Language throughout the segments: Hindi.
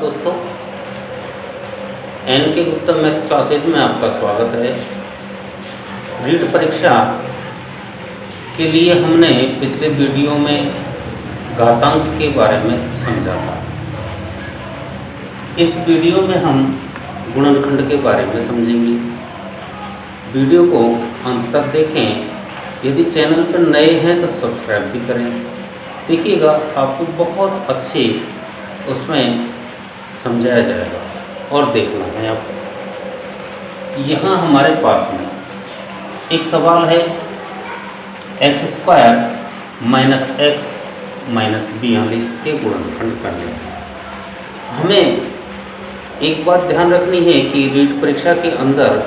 दोस्तों, एन के गुप्ता मैथ क्लासेज में आपका स्वागत है। रीट परीक्षा के लिए हमने पिछले वीडियो में घातांक के बारे में समझा था। इस वीडियो में हम गुणनखंड के बारे में समझेंगे। वीडियो को अंत तक देखें। यदि चैनल पर नए हैं तो सब्सक्राइब भी करें। देखिएगा, आपको बहुत अच्छे उसमें समझाया जाएगा और देखना है आपको। यहाँ हमारे पास में एक सवाल है, x² माइनस x माइनस 42 के गुणनखंड करने हैं। हमें एक बात ध्यान रखनी है कि रीट परीक्षा के अंदर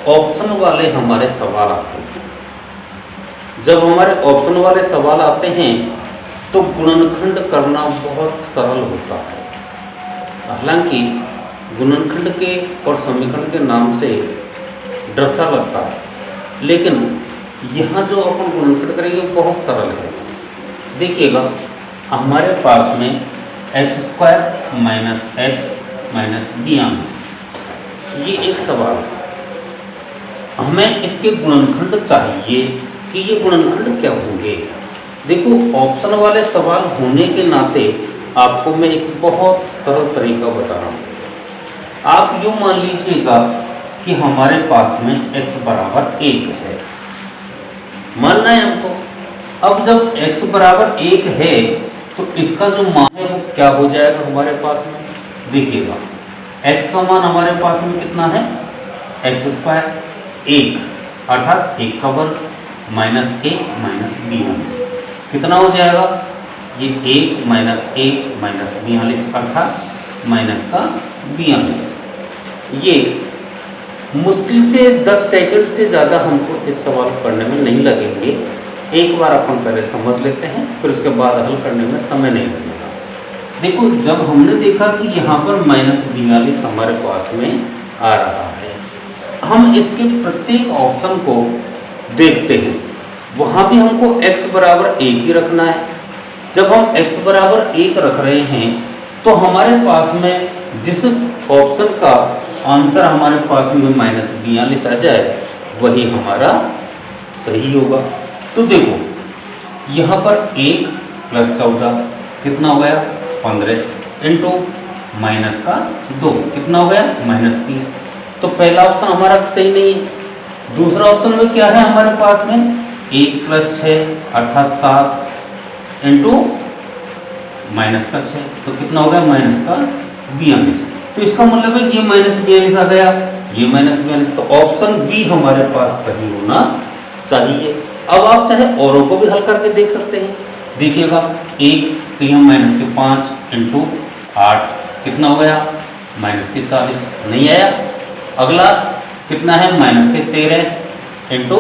ऑप्शन वाले हमारे सवाल आते हैं। जब हमारे ऑप्शन वाले सवाल आते हैं तो गुणनखंड करना बहुत सरल होता है। हालांकि गुणनखंड के और समीकरण के नाम से डर सा लगता है, लेकिन यहाँ जो अपन गुणनखंड करेंगे बहुत सरल है। देखिएगा, हमारे पास में x² माइनस x माइनस 42 ये एक सवाल है। हमें इसके गुणनखंड चाहिए कि ये गुणनखंड क्या होंगे। देखो, ऑप्शन वाले सवाल होने के नाते आपको मैं एक बहुत सरल तरीका बता रहा हूँ। आप यूँ मान लीजिएगा कि हमारे पास में x बराबर 1 है, मानना है हमको। अब जब x बराबर 1 है तो इसका जो मान है वो क्या हो जाएगा हमारे पास में। देखिएगा, x का मान हमारे पास में कितना है, x² 1 अर्थात 1 का वर्ग माइनस 1 माइनस 42 कितना हो जाएगा, ये 1 माइनस 1 माइनस 42 अर्थात माइनस का 42। ये मुश्किल से 10 सेकंड से ज़्यादा हमको इस सवाल करने में नहीं लगेंगे। एक बार अपन पहले समझ लेते हैं, फिर उसके बाद हल करने में समय नहीं लगेगा। देखो, जब हमने देखा कि यहाँ पर माइनस 42 हमारे पास में आ रहा है, हम इसके प्रत्येक ऑप्शन को देखते हैं। वहाँ भी हमको x बराबर 1 ही रखना है। जब हम x बराबर 1 रख रहे हैं तो हमारे पास में जिस ऑप्शन का आंसर हमारे पास में माइनस 42 आ जाए वही हमारा सही होगा। तो देखो, यहाँ पर 1 प्लस 14 कितना हो गया, 15 इंटू माइनस का 2 कितना हो गया, माइनस 30। तो पहला ऑप्शन हमारा सही नहीं है। दूसरा ऑप्शन में क्या है हमारे पास में, 1 प्लस 6 अर्थात 7 इंटू माइनस का 6 तो कितना हो गया, माइनस का 42। तो इसका मतलब है कि ये माइनस 42 आ गया, ये माइनस 42। तो ऑप्शन बी हमारे पास सही होना चाहिए। अब आप चाहे औरों को भी हल करके देख सकते हैं। देखिएगा, 1 तो यहाँ माइनस के 5 इंटू 8 कितना हो गया, माइनस के 40 नहीं आया। अगला कितना है, माइनस के 13 इंटू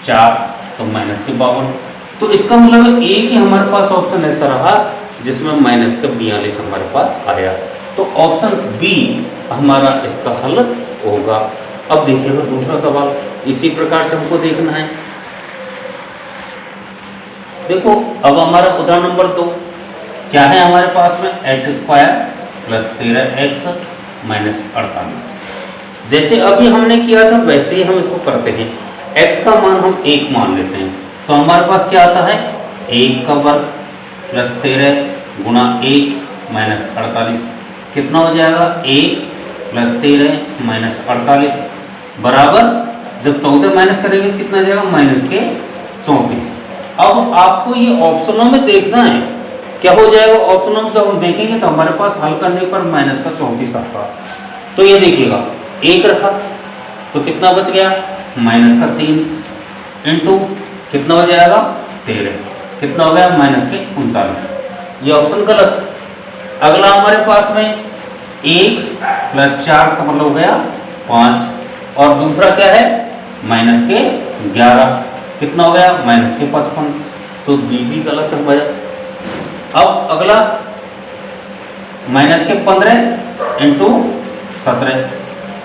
4 तो माइनस के 52। तो इसका मतलब एक ही हमारे पास ऑप्शन ऐसा रहा जिसमें माइनस का 42 हमारे पास आया। तो ऑप्शन बी हमारा इसका हल होगा। अब देखिएगा दूसरा सवाल, इसी प्रकार से हमको देखना है। देखो, अब हमारा उदाहरण नंबर 2 क्या है हमारे पास में, x² प्लस 13x माइनस 48। जैसे अभी हमने किया था वैसे ही हम इसको करते हैं। x का मान हम 1 मान लेते हैं तो हमारे पास क्या आता है, 1 का वर्ग प्लस 13 गुणा 1 माइनस 48 कितना हो जाएगा, 1 प्लस 13 माइनस 48 बराबर, जब 14 माइनस करेंगे कितना जाएगा, माइनस के 34। अब आपको ये ऑप्शनों में देखना है क्या हो जाएगा। ऑप्शनों में जब हम देखेंगे तो हमारे पास हल करने पर माइनस का 34 आता। तो ये देखिएगा, 1 रखा तो कितना बच गया, माइनस का 3 इंटू कितना हो जाएगा, 13 कितना हो गया, माइनस के 39। ये ऑप्शन गलत। अगला हमारे पास में 1 प्लस 4 का मतलब हो गया 5 और दूसरा क्या है, माइनस के 11 कितना हो गया, माइनस के 55। तो बी भी गलत है भैया। अब अगला माइनस के 15 इंटू 17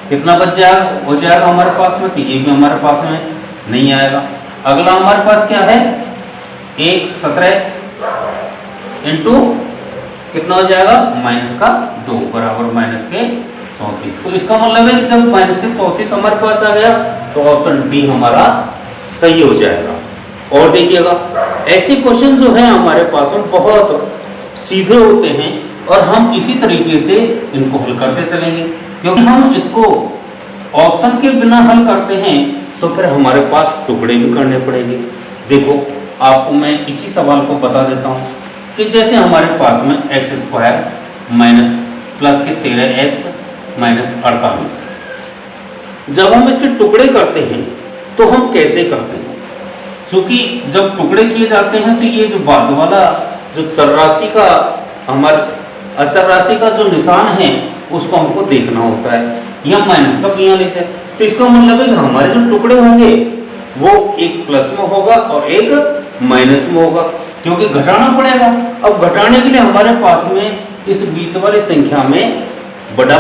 कितना बच जाएगा, हो जाएगा हमारे पास में। तो ये भी हमारे पास में नहीं आएगा। अगला हमारे पास क्या है, 1 17 इंटू कितना हो जाएगा माइनस का 2 बराबर माइनस के 34। तो इसका मतलब है कि जब माइनस के 34 हमारे पास आ गया तो ऑप्शन डी हमारा सही हो जाएगा। और देखिएगा ऐसे क्वेश्चन जो है हमारे पास में बहुत सीधे होते हैं और हम इसी तरीके से इनको हल करते चलेंगे, क्योंकि हम इसको ऑप्शन के बिना हल करते हैं तो फिर हमारे पास टुकड़े भी करने पड़ेंगे। देखो आपको मैं इसी सवाल को बता देता हूं कि जैसे हमारे पास में एक्स स्क्वायर माइनस प्लस के 13x माइनस 48, जब हम इसके टुकड़े करते हैं तो हम कैसे करते हैं, क्योंकि जब टुकड़े किए जाते हैं तो ये जो बाद वाला जो चर राशि का हमारे अचर राशि का जो निशान है उसको हमको देखना होता है। यह माइनस का 42 है, तो इसका मतलब है कि हमारे जो टुकड़े होंगे वो एक प्लस में होगा और एक माइनस में होगा, क्योंकि घटाना पड़ेगा। अब घटाने के लिए हमारे पास में इस बीच वाली संख्या में बड़ा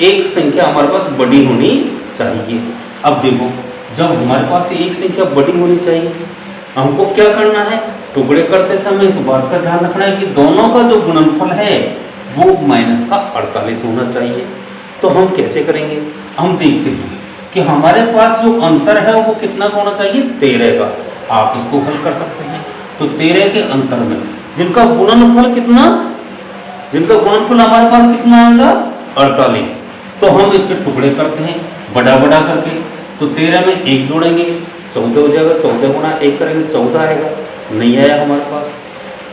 एक संख्या हमारे पास बड़ी होनी चाहिए। अब देखो जब हमारे पास एक संख्या बड़ी होनी चाहिए, हमको क्या करना है, टुकड़े करते समय इस बात का ध्यान रखना है कि दोनों का जो गुणनफल है वो माइनस का 48 होना चाहिए। तो हम कैसे करेंगे, हम देखते हैं कि हमारे पास जो अंतर है वो कितना होना चाहिए, 13 का। आप इसको हल कर सकते हैं। तो 13 के अंतर में जिनका गुणनफल कितना, जिनका गुणनफल हमारे पास कितना आएगा 48, तो हम इसके टुकड़े करते हैं बड़ा बड़ा करके। तो 13 में 1 जोड़ेंगे 14 हो जाएगा, 14 गुणा 1 करेंगे 14 आएगा, नहीं आया हमारे पास।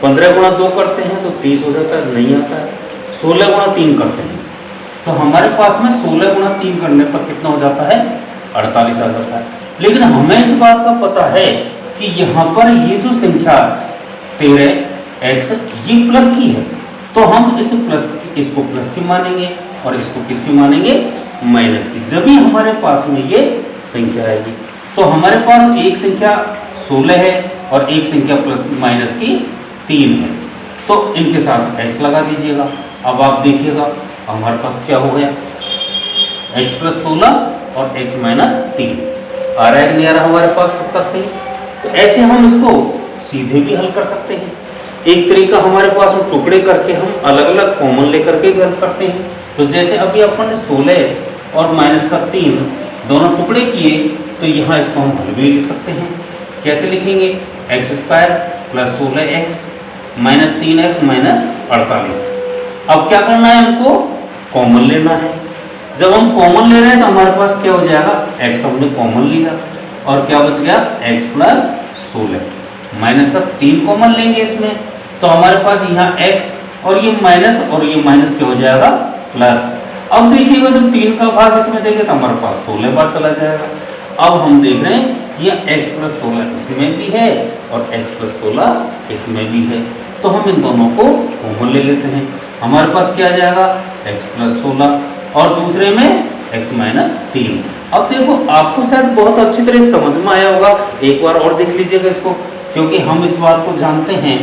15 गुणा 2 करते हैं तो 30 हो जाता है, नहीं आता है। 16 गुणा 3 करते हैं तो हमारे पास में 16 गुणा 3 करने पर कितना हो जाता है 48 आ जाता है। लेकिन हमें इस बात का पता है कि यहाँ पर ये जो संख्या 13x ये प्लस की है, तो हम इस इसको प्लस की मानेंगे और इसको किसकी मानेंगे, माइनस की। जब भी हमारे पास में ये संख्या आएगी तो हमारे पास एक संख्या 16 है और एक संख्या प्लस माइनस की 3 है, तो इनके साथ x लगा दीजिएगा। अब आप देखिएगा हमारे पास क्या हो गया, x प्लस 16 और x माइनस 3 आ रहा है नहीं आ रहा हमारे पास उत्तर से। तो ऐसे हम इसको सीधे भी हल कर सकते हैं। एक तरीका हमारे पास में टुकड़े करके हम अलग अलग कॉमन लेकर के भी हल करते हैं। तो जैसे अभी अपन ने 16 और माइनस का 3 दोनों टुकड़े किए, तो यहाँ इसको हम हल भी लिख सकते हैं। कैसे लिखेंगे, x square plus 16x minus 3x minus 48। अब क्या करना है, हमको कॉमन लेना है। जब हम कॉमन ले रहे हैं तो हमारे पास क्या हो जाएगा, x हमने कॉमन लिया और क्या बच गया x प्लस 16 माइनस का 3 कॉमन लेंगे इसमें, तो हमारे पास यहाँ x और ये माइनस क्या हो जाएगा प्लस। अब देखिएगा जब 3 का भाग इसमें देंगे तो हमारे पास 16 बार चला जाएगा। अब हम देख रहे हैं ये x प्लस 16 इसमें भी है और x प्लस 16 इसमें भी है, तो हम इन दोनों को कॉमन ले लेते हैं। हमारे पास क्या आ जाएगा, x प्लस 16 और दूसरे में x माइनस 3। अब देखो आपको शायद बहुत अच्छी तरह समझ में आया होगा, एक बार और देख लीजिएगा इसको, क्योंकि हम इस बात को जानते हैं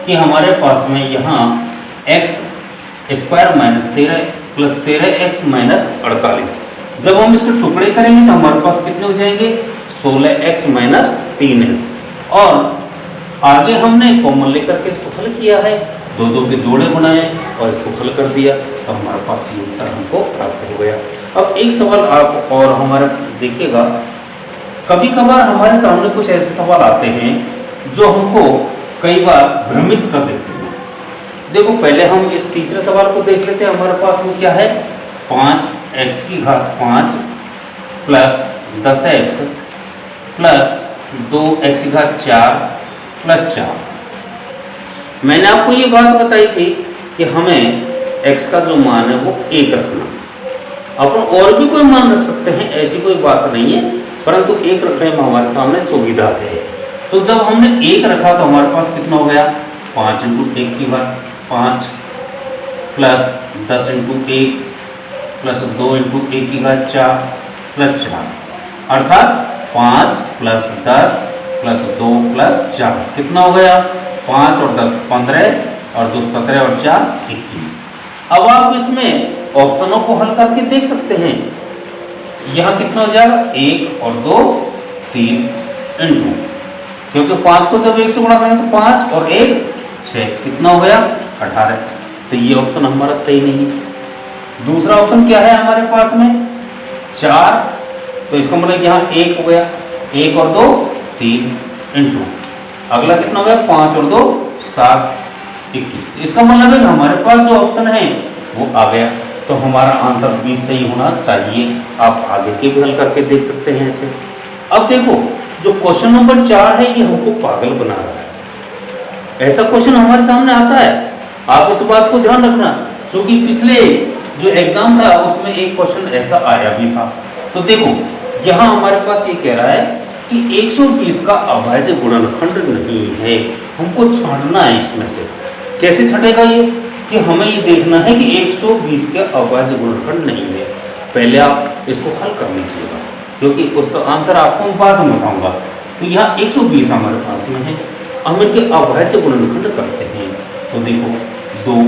कि हमारे पास में यहाँ x square minus 13 plus 13x minus 48, जब हम इसके टुकड़े करेंगे तो हमारे पास कितने हो जाएंगे, 16x माइनस 3x। और आगे हमने कॉमन लेकर के इसको हल किया है, दो दो के जोड़े बनाए और इसको हल कर दिया, तो हमारे पास ये उत्तर हमको प्राप्त हो गया। अब एक सवाल आप और हमारे देखिएगा, कभी कभार हमारे सामने कुछ ऐसे सवाल आते हैं जो हमको कई बार भ्रमित कर देते हैं। देखो पहले हम इस तीसरे सवाल को देख लेते हैं। हमारे पास में क्या है, 5x की घात 5 प्लस 10x प्लस 2x की घात 4 प्लस 4। मैंने आपको ये बात बताई थी कि हमें x का जो मान है वो 1 रखना। अपन और भी कोई मान रख सकते हैं, ऐसी कोई बात नहीं है, परंतु 1 रखने में हमारे सामने सुविधा है। तो जब हमने 1 रखा तो हमारे पास कितना हो गया, 5 इंटू 1 की घात 5 प्लस 10 इंटू 1 प्लस 2 इंटू 1 की घात 4 प्लस 4, अर्थात 5 प्लस 10 प्लस 2 प्लस 4 कितना हो गया, 5 और 10 15 और 2 17 और 4 21। अब आप इसमें ऑप्शनों को हल करके देख सकते हैं। यहाँ कितना हो जाएगा, 1 और 2 3 इंटू, क्योंकि 5 को जब 1 से गुणा करें तो 5 और 1 6, कितना हो गया 18। तो ये ऑप्शन हमारा सही नहीं है। दूसरा ऑप्शन क्या है हमारे पास में 4, तो इसका मतलब यहाँ 1 हो गया, 1 और 2 3 इंटू अगला कितना हो गया 5 और 2 7 21। इसका मतलब है कि हमारे पास जो ऑप्शन है वो आ गया, तो हमारा आंसर 20 सही होना चाहिए। आप आगे के भी हल करके देख सकते हैं ऐसे। अब देखो जो क्वेश्चन नंबर 4 है ये हमको पागल बना रहा है। ऐसा क्वेश्चन हमारे सामने आता है, आप इस बात को ध्यान रखना, क्योंकि पिछले जो एग्जाम था उसमें एक क्वेश्चन ऐसा आया भी था। तो देखो यहाँ हमारे पास ये कह रहा है कि 120 का अभाज्य गुणनखंड नहीं है, हमको छांटना है इसमें से। कैसे छटेगा ये कि हमें ये देखना है कि 120 के अभाज्य गुणनखंड नहीं है। पहले आप इसको हल कर लीजिएगा, क्योंकि उसका आंसर आपको बाद में बताऊंगा। तो यहाँ 120 हमारे पास में है, हम इनके अभाज्य गुणनखंड करते हैं। तो देखो 2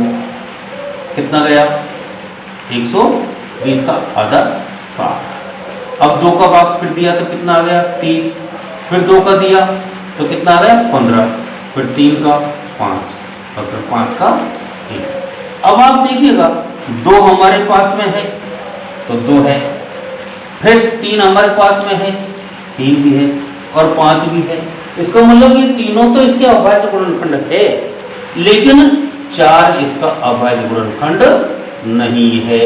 कितना गया 120 का आधा 60। अब 2 का भाग फिर दिया तो कितना आ गया 30, फिर 2 का दिया तो कितना आ गया 15, फिर 3 का 5 और फिर 5 का 1। अब आप देखिएगा 2 हमारे पास में है तो 2 है, फिर 3 हमारे पास में है 3 भी है और 5 भी है। इसका मतलब ये तीनों तो इसके अभाज्य गुणनखंड है, लेकिन 4 इसका अभाज्य गुणनखंड नहीं है।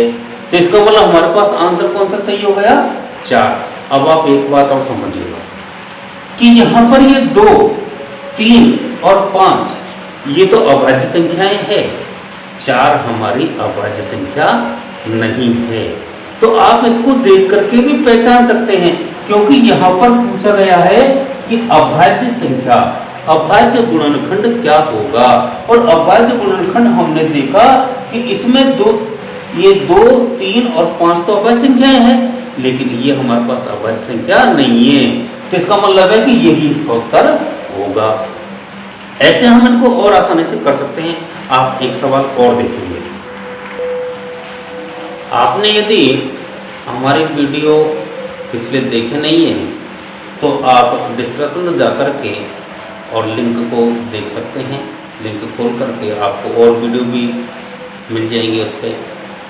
तो इसका मतलब हमारे पास आंसर कौन सा सही हो गया 4। अब आप एक बात और समझिएगा कि यहां पर ये 2 3 और 5 ये तो अभाज्य संख्याएं हैं, 4 हमारी अभाज्य संख्या नहीं है। तो आप इसको देख करके भी पहचान सकते हैं, क्योंकि यहाँ पर पूछा गया है कि अभाज्य संख्या अभाज्य गुणनखंड क्या होगा। और अभाज्य गुणनखंड हमने देखा कि इसमें ये 2 3 और 5 तो अभाज्य संख्याएं हैं, लेकिन ये हमारे पास अभाज्य संख्या नहीं है। तो इसका मतलब है कि यही इसका उत्तर होगा। ऐसे हम इनको और आसानी से कर सकते हैं। आप एक सवाल और देखेंगे, आपने यदि हमारी वीडियो पिछले देखे नहीं है तो आप डिस्क्रिप्शन में जाकर के और लिंक को देख सकते हैं। लिंक खोल करके आपको और वीडियो भी मिल जाएंगे उस पर।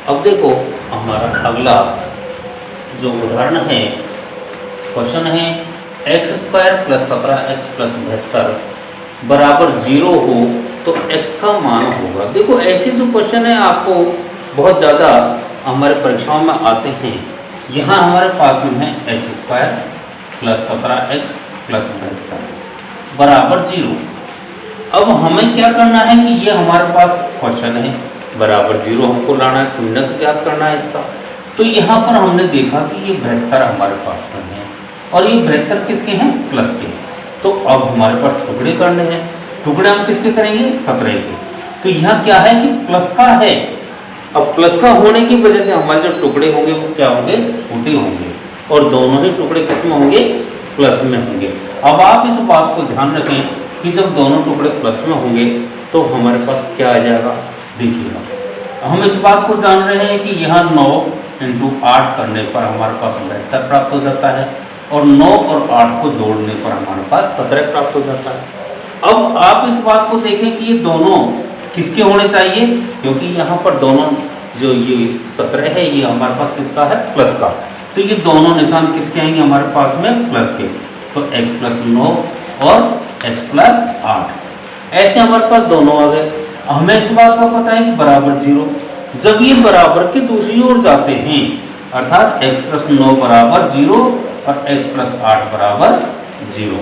अब देखो हमारा अगला जो उदाहरण है, क्वेश्चन है x² + 17x + 72 बराबर 0 हो तो x का मान होगा। देखो ऐसे जो क्वेश्चन है आपको बहुत ज़्यादा हमारे परीक्षाओं में आते हैं। यहाँ हमारे पास में है x² + 17x + 72 बराबर 0। अब हमें क्या करना है कि ये हमारे पास क्वेश्चन है, बराबर 0 हमको लाना है, शून्य ज्ञात करना है इसका। तो यहाँ पर हमने देखा कि ये 72 हमारे पास में है और ये 72 किसके हैं प्लस के। तो अब हमारे पास टुकड़े करने हैं, टुकड़े हम किसके करेंगे 17 के। तो यहाँ क्या है कि प्लस का है, अब प्लस का होने की वजह से हमारे जो टुकड़े होंगे वो क्या होंगे छोटे होंगे, और दोनों ही टुकड़े किसमें होंगे प्लस में होंगे। अब आप इस बात को ध्यान रखें कि जब दोनों टुकड़े प्लस में होंगे तो हमारे पास क्या आ जाएगा, देखिएगा हम इस बात को जान रहे हैं कि यहाँ 9 × 8 करने पर हमारे पास 72 प्राप्त हो जाता है, और 9 और 8 को जोड़ने पर हमारे पास 17 प्राप्त हो जाता है। अब आप इस बात को देखें कि ये दोनों किसके होने चाहिए, क्योंकि यहाँ पर दोनों जो ये 17 है ये हमारे पास किसका है प्लस का। तो ये दोनों निशान किसके आएंगे हमारे पास में प्लस के। तो x + 9 और x + 8 ऐसे हमारे पास दोनों आ गए। हमें इस बात का पता है कि बराबर 0, जब ये बराबर के दूसरी ओर जाते हैं अर्थात x + 9 बराबर 0 और x + 8 बराबर 0।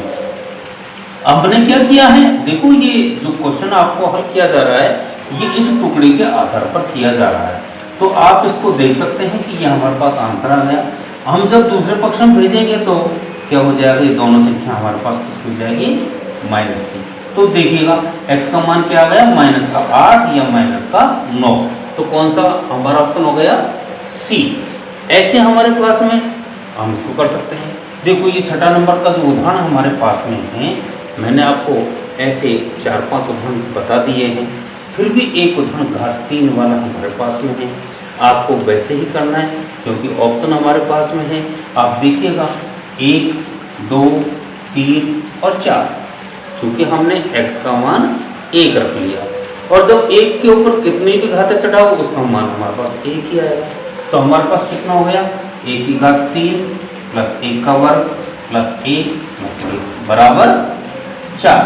हमने क्या किया है, देखो ये जो क्वेश्चन आपको हल किया जा रहा है ये इस टुकड़े के आधार पर किया जा रहा है। तो आप इसको देख सकते हैं कि ये हमारे पास आंसर आ गया। हम जब दूसरे पक्ष में भेजेंगे तो क्या हो जाएगा, ये दोनों संख्या हमारे पास किसकी हो जाएगी माइनस की। तो देखिएगा x का मान क्या आ गया -8 या -9। तो कौन सा हमारा ऑप्शन हो गया सी। ऐसे हमारे पास में हम इसको कर सकते हैं। देखो ये छठा नंबर का जो उदाहरण हमारे पास में है, मैंने आपको ऐसे 4-5 उदाहरण बता दिए हैं, फिर भी एक उदाहरण घात 3 वाला हमारे पास में है। आपको वैसे ही करना है क्योंकि ऑप्शन हमारे पास में है। आप देखिएगा 1 2 3 और 4, चूंकि हमने x का मान 1 रख लिया और जब एक के ऊपर कितनी भी घातें चढ़ाओ उसका मान हमारे पास एक ही आएगा। तो हमारे पास कितना हो गया, एक की घात 3 प्लस 1 का वर्ग प्लस 1 प्लस 1 बराबर 4।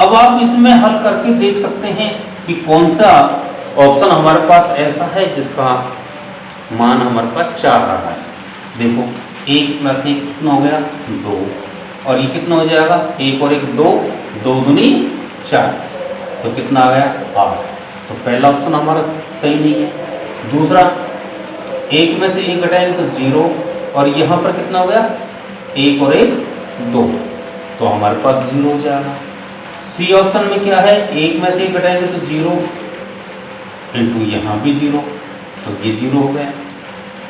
अब आप इसमें हल करके देख सकते हैं कि कौन सा ऑप्शन हमारे पास ऐसा है जिसका मान हमारे पास 4 आ रहा है। देखो 1 प्लस 1 कितना हो गया 2, और ये कितना हो जाएगा 1 और 1 2, 2 दूनी 4, तो कितना आ गया 8। तो पहला ऑप्शन हमारा सही नहीं है। दूसरा, 1 में से 1 घटाएंगे तो 0, और यहाँ पर कितना हो गया 1 और 1 2, तो हमारे पास 0 हो जाएगा। सी ऑप्शन में क्या है, 1 में से 1 घटाएंगे तो 0 इंटू यहाँ भी 0, तो ये 0 हो गया।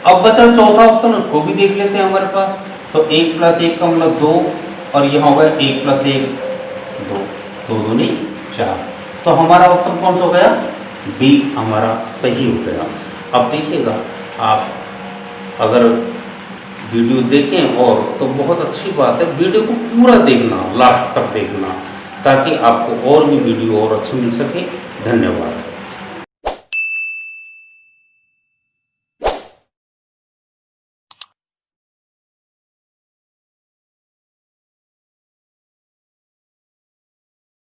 अब बचा चौथा ऑप्शन, उसको भी देख लेते हैं हमारे पास। तो 1 प्लस 1 का मतलब 2, और यहाँ होगा 1 प्लस 1 2, 2 दूनी 4, तो हमारा ऑप्शन कौन सा हो गया, बी हमारा सही हो गया। अब देखिएगा, आप अगर वीडियो देखें और तो बहुत अच्छी बात है, वीडियो को पूरा देखना, लास्ट तक देखना, ताकि आपको और भी वीडियो और अच्छी मिल सके। धन्यवाद।